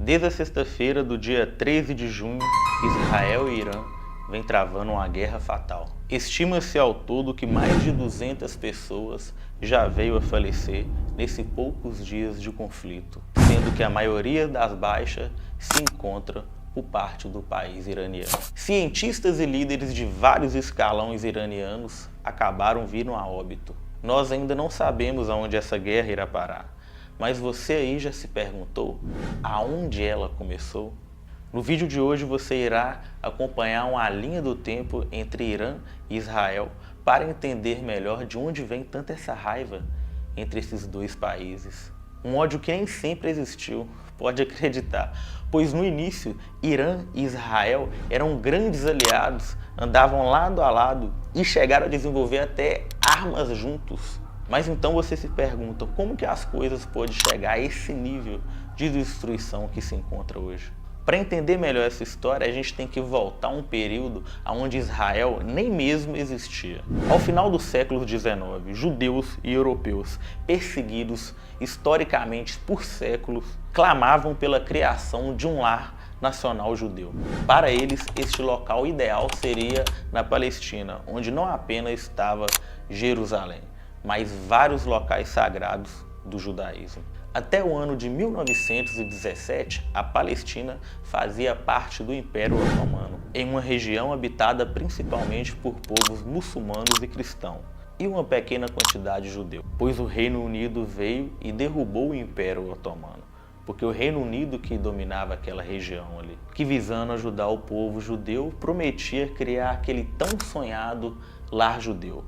Desde a sexta-feira do dia 13 de junho, Israel e Irã vêm travando uma guerra fatal. Estima-se ao todo que mais de 200 pessoas já veio a falecer nesses poucos dias de conflito, sendo que a maioria das baixas se encontra por parte do país iraniano. Cientistas e líderes de vários escalões iranianos acabaram vindo a óbito. Nós ainda não sabemos aonde essa guerra irá parar, mas você aí já se perguntou aonde ela começou? No vídeo de hoje você irá acompanhar uma linha do tempo entre Irã e Israel para entender melhor de onde vem tanta essa raiva entre esses dois países. Um ódio que nem sempre existiu, pode acreditar, pois no início Irã e Israel eram grandes aliados, andavam lado a lado e chegaram a desenvolver até armas juntos. Mas então você se pergunta como que as coisas podem chegar a esse nível de destruição que se encontra hoje? Para entender melhor essa história, a gente tem que voltar a um período onde Israel nem mesmo existia. Ao final do século XIX, judeus e europeus, perseguidos historicamente por séculos, clamavam pela criação de um lar nacional judeu. Para eles, este local ideal seria na Palestina, onde não apenas estava Jerusalém, mas vários locais sagrados do judaísmo. Até o ano de 1917, a Palestina fazia parte do Império Otomano, em uma região habitada principalmente por povos muçulmanos e cristãos, e uma pequena quantidade de judeus, pois o Reino Unido veio e derrubou o Império Otomano, porque o Reino Unido que dominava aquela região ali, que visando ajudar o povo judeu, prometia criar aquele tão sonhado lar judeu,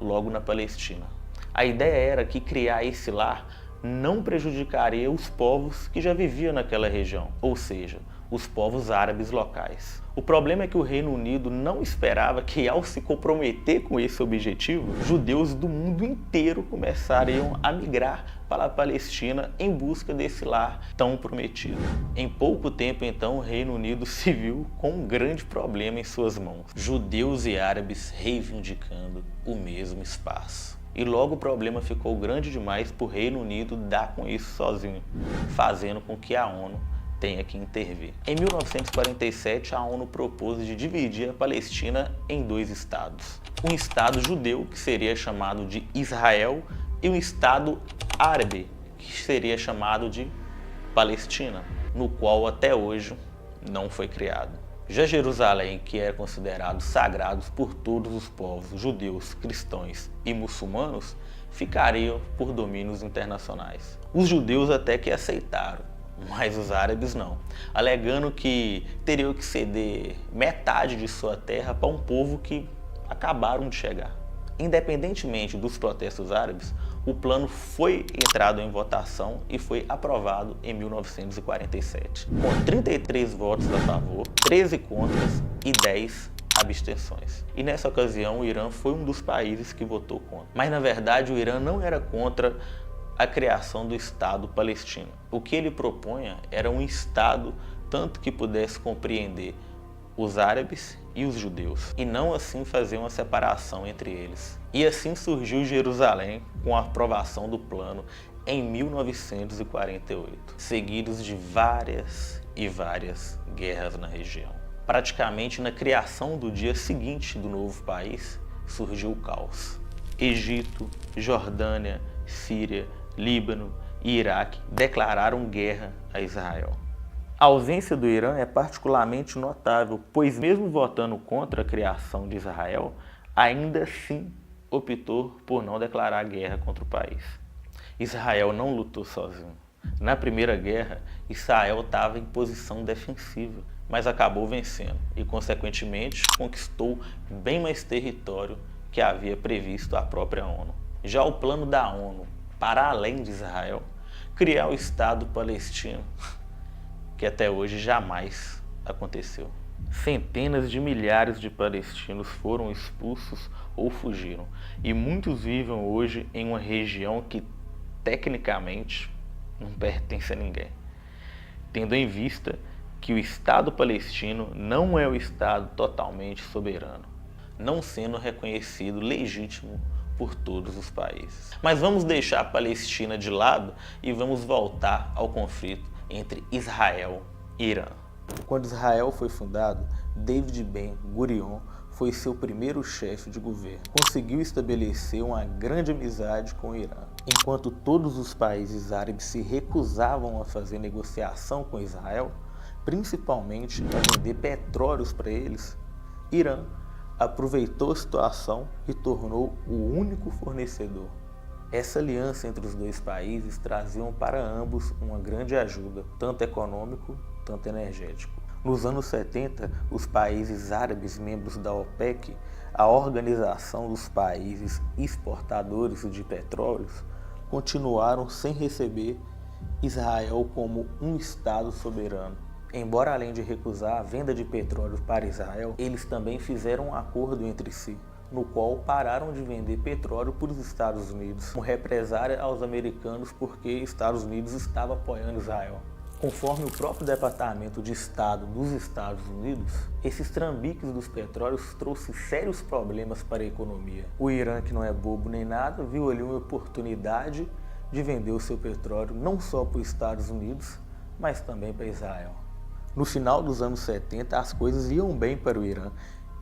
logo na Palestina. A ideia era que criar esse lar não prejudicaria os povos que já viviam naquela região, ou seja, os povos árabes locais. O problema é que o Reino Unido não esperava que, ao se comprometer com esse objetivo, judeus do mundo inteiro começariam a migrar para a Palestina em busca desse lar tão prometido. Em pouco tempo, então, o Reino Unido se viu com um grande problema em suas mãos: judeus e árabes reivindicando o mesmo espaço. E logo o problema ficou grande demais para o Reino Unido dar com isso sozinho, fazendo com que a ONU tenha que intervir. Em 1947, a ONU propôs de dividir a Palestina em dois estados. Um estado judeu, que seria chamado de Israel, e um estado árabe, que seria chamado de Palestina, no qual até hoje não foi criado. Já Jerusalém, que era considerado sagrado por todos os povos judeus, cristãos e muçulmanos, ficariam por domínios internacionais. Os judeus até que aceitaram, mas os árabes não, alegando que teriam que ceder metade de sua terra para um povo que acabaram de chegar. Independentemente dos protestos árabes, o plano foi entrado em votação e foi aprovado em 1947, com 33 votos a favor, 13 contras e 10 abstenções. E nessa ocasião o Irã foi um dos países que votou contra. Mas na verdade o Irã não era contra a criação do Estado palestino. O que ele propunha era um Estado tanto que pudesse compreender os árabes e os judeus, e não assim fazer uma separação entre eles. E assim surgiu Jerusalém com a aprovação do plano em 1948, seguidos de várias e várias guerras na região. Praticamente na criação do dia seguinte do novo país, surgiu o caos. Egito, Jordânia, Síria, Líbano e Iraque declararam guerra a Israel. A ausência do Irã é particularmente notável, pois mesmo votando contra a criação de Israel, ainda assim optou por não declarar guerra contra o país. Israel não lutou sozinho. Na Primeira Guerra, Israel estava em posição defensiva, mas acabou vencendo e, consequentemente, conquistou bem mais território que havia previsto a própria ONU. Já o plano da ONU, para além de Israel, criar o Estado palestino, que até hoje jamais aconteceu. Centenas de milhares de palestinos foram expulsos ou fugiram, e muitos vivem hoje em uma região que tecnicamente não pertence a ninguém, tendo em vista que o Estado palestino não é o Estado totalmente soberano, não sendo reconhecido legítimo por todos os países. Mas vamos deixar a Palestina de lado e vamos voltar ao conflito entre Israel e Irã. Quando Israel foi fundado, David Ben-Gurion foi seu primeiro chefe de governo. Conseguiu estabelecer uma grande amizade com o Irã. Enquanto todos os países árabes se recusavam a fazer negociação com Israel, principalmente a vender petróleos para eles, Irã aproveitou a situação e tornou o único fornecedor. Essa aliança entre os dois países trazia para ambos uma grande ajuda, tanto econômico, tanto energético. Nos anos 70, os países árabes membros da OPEC, a Organização dos Países Exportadores de Petróleos, continuaram sem receber Israel como um Estado soberano. Embora, além de recusar a venda de petróleo para Israel, eles também fizeram um acordo entre si, no qual pararam de vender petróleo para os Estados Unidos, como represália aos americanos porque Estados Unidos estava apoiando Israel. Conforme o próprio Departamento de Estado dos Estados Unidos, esses trambiques dos petróleos trouxe sérios problemas para a economia. O Irã, que não é bobo nem nada, viu ali uma oportunidade de vender o seu petróleo não só para os Estados Unidos, mas também para Israel. No final dos anos 70, as coisas iam bem para o Irã,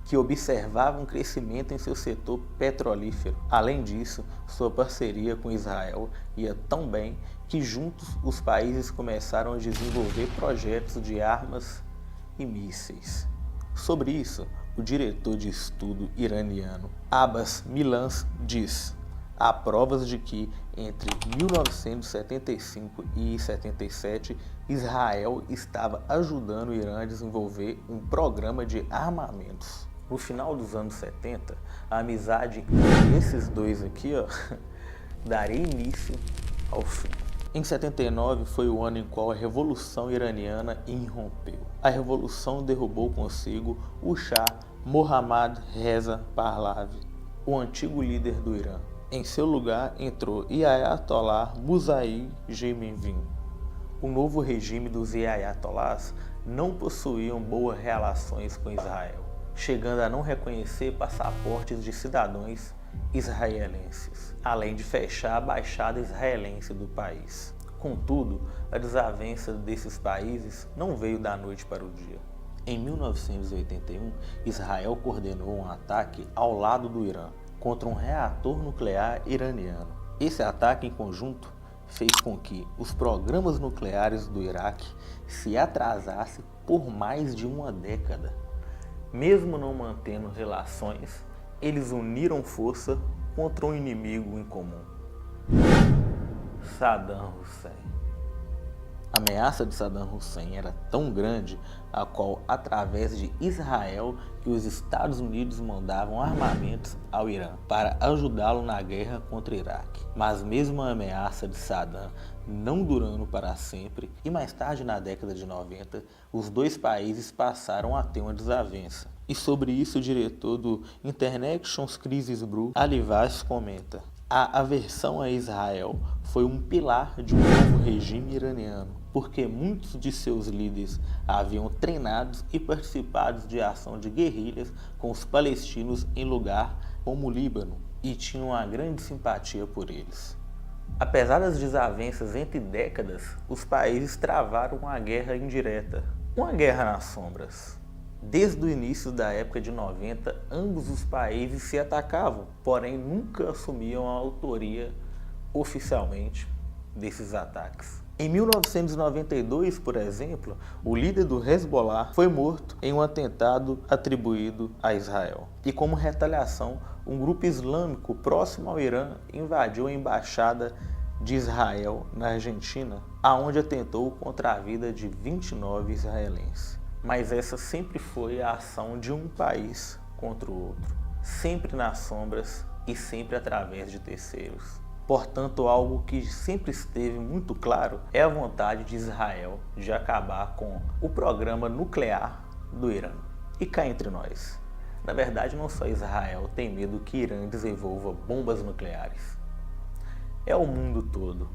que observava um crescimento em seu setor petrolífero. Além disso, sua parceria com Israel ia tão bem que juntos os países começaram a desenvolver projetos de armas e mísseis. Sobre isso, o diretor de estudo iraniano Abbas Milans diz: há provas de que entre 1975 e 77, Israel estava ajudando o Irã a desenvolver um programa de armamentos. No final dos anos 70, a amizade entre esses dois aqui, daria início ao fim. Em 79 foi o ano em qual a Revolução Iraniana irrompeu. A Revolução derrubou consigo o Shah Mohammad Reza Pahlavi, o antigo líder do Irã. Em seu lugar entrou Ayatollah Muzair Gemevi. O novo regime dos Ayatollahs não possuíam boas relações com Israel, chegando a não reconhecer passaportes de cidadãos israelenses, além de fechar a embaixada israelense do país. Contudo, a desavença desses países não veio da noite para o dia. Em 1981, Israel coordenou um ataque ao lado do Irã contra um reator nuclear iraniano. Esse ataque em conjunto fez com que os programas nucleares do Iraque se atrasassem por mais de uma década. Mesmo não mantendo relações, eles uniram força contra um inimigo em comum: Saddam Hussein. A ameaça de Saddam Hussein era tão grande, a qual, através de Israel, que os Estados Unidos mandavam armamentos ao Irã para ajudá-lo na guerra contra o Iraque. Mas mesmo a ameaça de Saddam não durando para sempre, e mais tarde na década de 90, os dois países passaram a ter uma desavença. E sobre isso o diretor do International Crisis Group, Ali Vaz, comenta: a aversão a Israel foi um pilar de um novo regime iraniano, porque muitos de seus líderes haviam treinado e participado de ação de guerrilhas com os palestinos em lugar como o Líbano e tinham uma grande simpatia por eles. Apesar das desavenças entre décadas, os países travaram uma guerra indireta, uma guerra nas sombras. Desde o início da época de 90, ambos os países se atacavam, porém nunca assumiam a autoria oficialmente desses ataques. Em 1992, por exemplo, o líder do Hezbollah foi morto em um atentado atribuído a Israel. E como retaliação, um grupo islâmico próximo ao Irã invadiu a embaixada de Israel na Argentina, aonde atentou contra a vida de 29 israelenses. Mas essa sempre foi a ação de um país contra o outro, sempre nas sombras e sempre através de terceiros. Portanto, algo que sempre esteve muito claro é a vontade de Israel de acabar com o programa nuclear do Irã. E cá entre nós, na verdade não só Israel tem medo que Irã desenvolva bombas nucleares. É o mundo todo.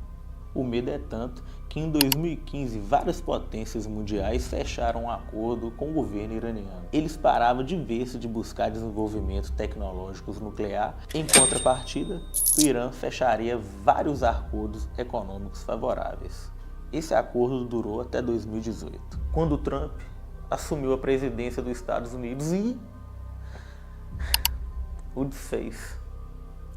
O medo é tanto que em 2015 várias potências mundiais fecharam um acordo com o governo iraniano. Eles paravam de vez de buscar desenvolvimento tecnológicos nuclear. Em contrapartida, o Irã fecharia vários acordos econômicos favoráveis. Esse acordo durou até 2018, quando Trump assumiu a presidência dos Estados Unidos e o desfez.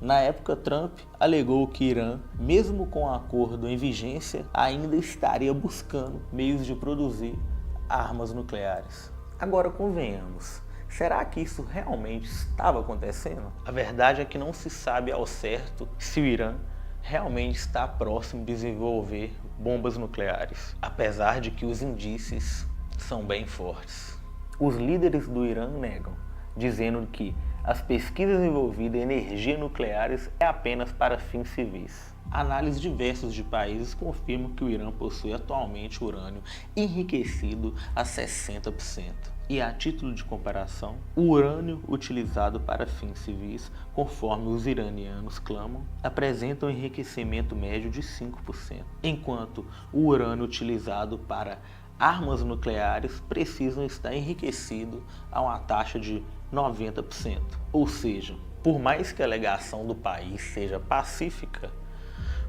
Na época, Trump alegou que Irã, mesmo com o acordo em vigência, ainda estaria buscando meios de produzir armas nucleares. Agora, convenhamos, será que isso realmente estava acontecendo? A verdade é que não se sabe ao certo se o Irã realmente está próximo de desenvolver bombas nucleares, apesar de que os indícios são bem fortes. Os líderes do Irã negam, dizendo que as pesquisas envolvidas em energia nucleares é apenas para fins civis. Análises diversas de países confirmam que o Irã possui atualmente urânio enriquecido a 60%. E a título de comparação, o urânio utilizado para fins civis, conforme os iranianos clamam, apresenta um enriquecimento médio de 5%, enquanto o urânio utilizado para armas nucleares precisam estar enriquecido a uma taxa de 90%. Ou seja, por mais que a alegação do país seja pacífica,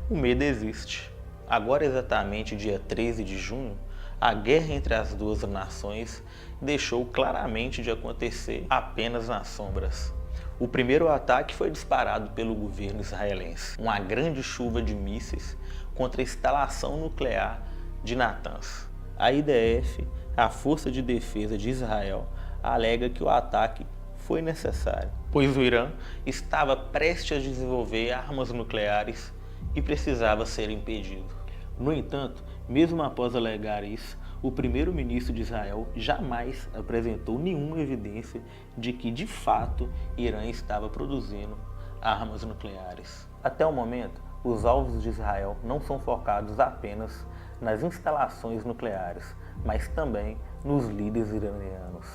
o medo existe. Agora, exatamente dia 13 de junho, a guerra entre as duas nações deixou claramente de acontecer apenas nas sombras. O primeiro ataque foi disparado pelo governo israelense, uma grande chuva de mísseis contra a instalação nuclear de Natanz. A IDF, a Força de Defesa de Israel, alega que o ataque foi necessário, pois o Irã estava prestes a desenvolver armas nucleares e precisava ser impedido. No entanto, mesmo após alegar isso, o primeiro-ministro de Israel jamais apresentou nenhuma evidência de que, de fato, Irã estava produzindo armas nucleares. Até o momento, os alvos de Israel não são focados apenas nas instalações nucleares, mas também nos líderes iranianos.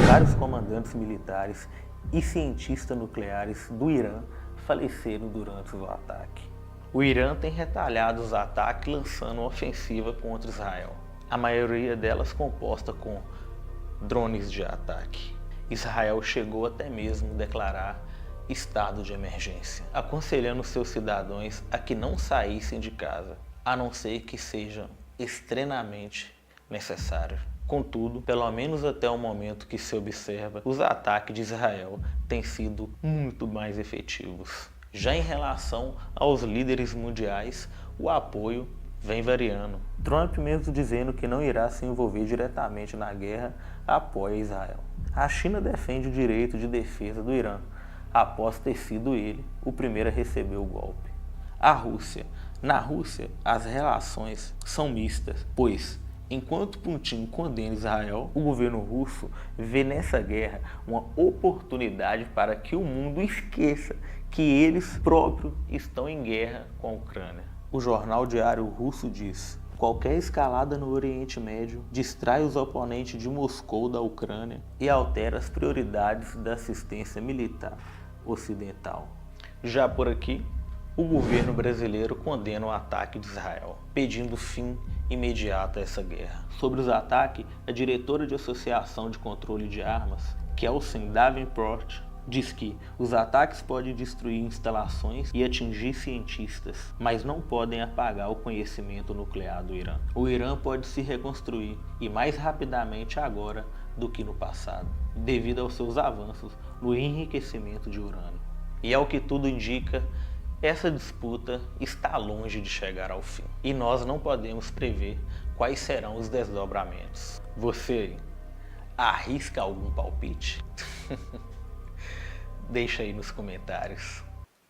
Vários comandantes militares e cientistas nucleares do Irã faleceram durante o ataque. O Irã tem retalhado os ataques lançando uma ofensiva contra Israel, a maioria delas composta com drones de ataque. Israel chegou até mesmo a declarar estado de emergência, aconselhando seus cidadãos a que não saíssem de casa, a não ser que seja extremamente necessário. Contudo, pelo menos até o momento que se observa, os ataques de Israel têm sido muito mais efetivos. Já em relação aos líderes mundiais, o apoio vem variando. Trump, mesmo dizendo que não irá se envolver diretamente na guerra, apoia Israel. A China defende o direito de defesa do Irã, após ter sido ele o primeiro a receber o golpe. A Rússia. Na Rússia, as relações são mistas, pois, enquanto Putin condena Israel, o governo russo vê nessa guerra uma oportunidade para que o mundo esqueça que eles próprios estão em guerra com a Ucrânia. O jornal diário russo diz: qualquer escalada no Oriente Médio distrai os oponentes de Moscou da Ucrânia e altera as prioridades da assistência militar ocidental. Já por aqui, o governo brasileiro condena o ataque de Israel, pedindo fim imediato a essa guerra. Sobre os ataques, a diretora de Associação de Controle de Armas, Kelsey Davenport, diz que os ataques podem destruir instalações e atingir cientistas, mas não podem apagar o conhecimento nuclear do Irã. O Irã pode se reconstruir, e mais rapidamente agora do que no passado, devido aos seus avanços no enriquecimento de urânio. E ao que tudo indica, essa disputa está longe de chegar ao fim, e nós não podemos prever quais serão os desdobramentos. Você arrisca algum palpite? Deixa aí nos comentários.